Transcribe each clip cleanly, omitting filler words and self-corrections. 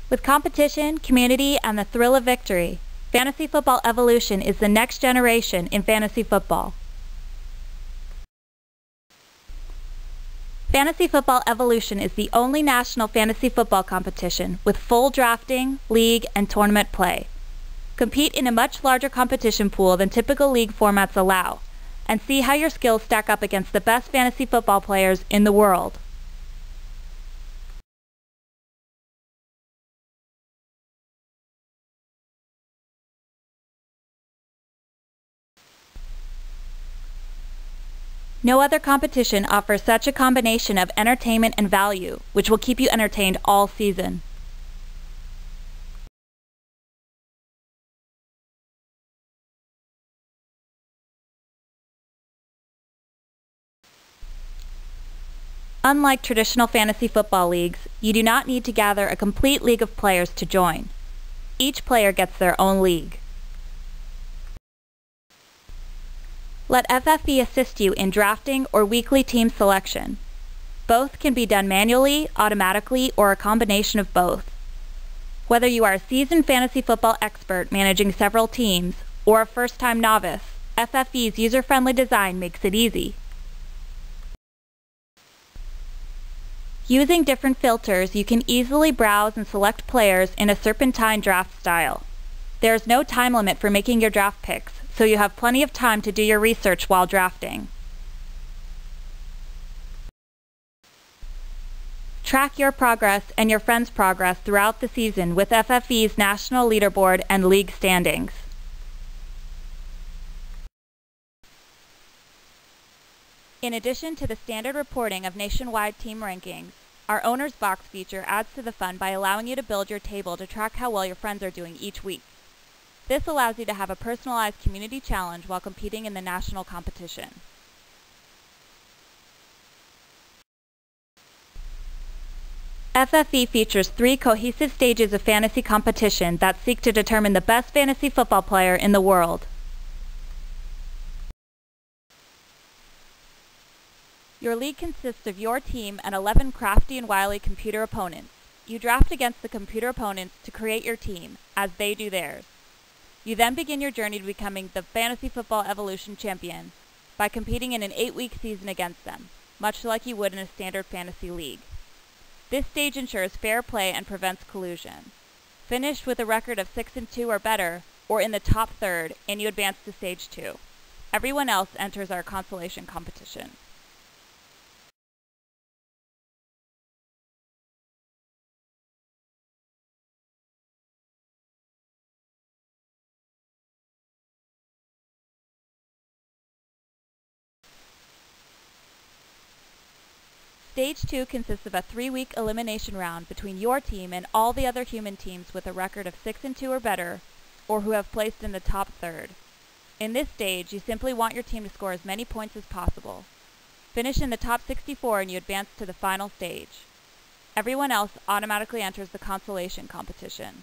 With competition, community, and the thrill of victory, Fantasy Football Evolution is the next generation in fantasy football. Fantasy Football Evolution is the only national fantasy football competition with full drafting, league, and tournament play. Compete in a much larger competition pool than typical league formats allow, and see how your skills stack up against the best fantasy football players in the world. No other competition offers such a combination of entertainment and value, which will keep you entertained all season. Unlike traditional fantasy football leagues, you do not need to gather a complete league of players to join. Each player gets their own league. Let FFE assist you in drafting or weekly team selection. Both can be done manually, automatically, or a combination of both. Whether you are a seasoned fantasy football expert managing several teams or a first-time novice, FFE's user-friendly design makes it easy. Using different filters, you can easily browse and select players in a serpentine draft style. There is no time limit for making your draft picks, so you have plenty of time to do your research while drafting. Track your progress and your friends' progress throughout the season with FFE's national leaderboard and league standings. In addition to the standard reporting of nationwide team rankings, our Owner's Box feature adds to the fun by allowing you to build your table to track how well your friends are doing each week. This allows you to have a personalized community challenge while competing in the national competition. FFE features 3 cohesive stages of fantasy competition that seek to determine the best fantasy football player in the world. Your league consists of your team and 11 crafty and wily computer opponents. You draft against the computer opponents to create your team, as they do theirs. You then begin your journey to becoming the Fantasy Football Evolution champion by competing in an 8-week season against them, much like you would in a standard fantasy league. This stage ensures fair play and prevents collusion. Finish with a record of 6-2 or better, or in the top third, and you advance to stage 2. Everyone else enters our consolation competition. Stage 2 consists of a 3-week elimination round between your team and all the other human teams with a record of 6-2 or better, or who have placed in the top third. In this stage, you simply want your team to score as many points as possible. Finish in the top 64 and you advance to the final stage. Everyone else automatically enters the consolation competition.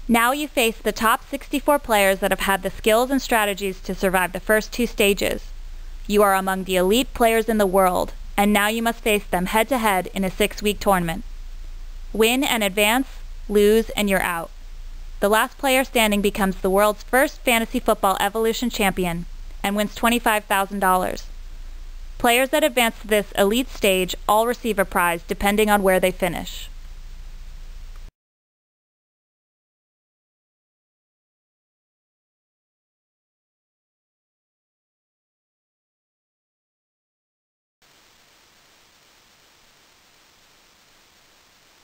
Now you face the top 64 players that have had the skills and strategies to survive the first 2 stages. You are among the elite players in the world, and now you must face them head-to-head in a 6-week tournament. Win and advance, lose, and you're out. The last player standing becomes the world's first Fantasy Football Evolution champion and wins $25,000. Players that advance to this elite stage all receive a prize depending on where they finish.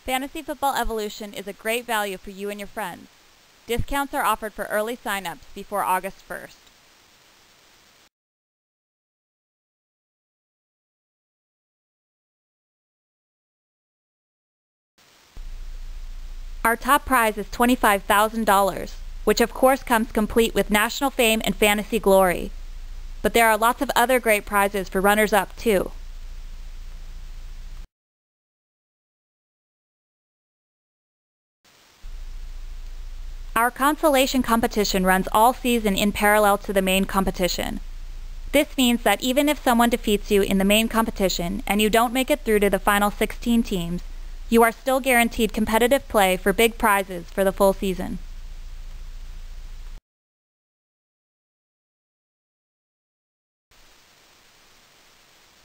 Fantasy Football Evolution is a great value for you and your friends. Discounts are offered for early sign-ups before August 1st. Our top prize is $25,000, which of course comes complete with national fame and fantasy glory. But there are lots of other great prizes for runners-up too. Our consolation competition runs all season in parallel to the main competition. This means that even if someone defeats you in the main competition and you don't make it through to the final 16 teams, you are still guaranteed competitive play for big prizes for the full season.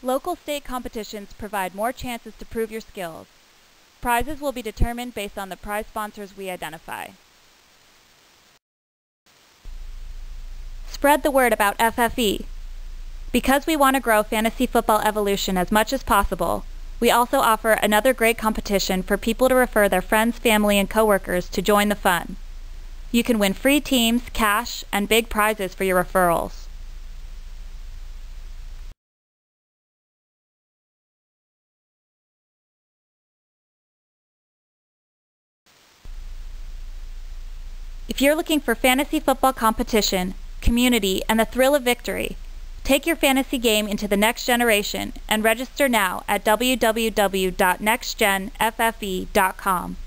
Local state competitions provide more chances to prove your skills. Prizes will be determined based on the prize sponsors we identify. Spread the word about FFE. Because we want to grow Fantasy Football Evolution as much as possible, we also offer another great competition for people to refer their friends, family, and coworkers to join the fun. You can win free teams, cash, and big prizes for your referrals. If you're looking for fantasy football competition, community, and the thrill of victory, take your fantasy game into the next generation and register now at www.nextgenffe.com.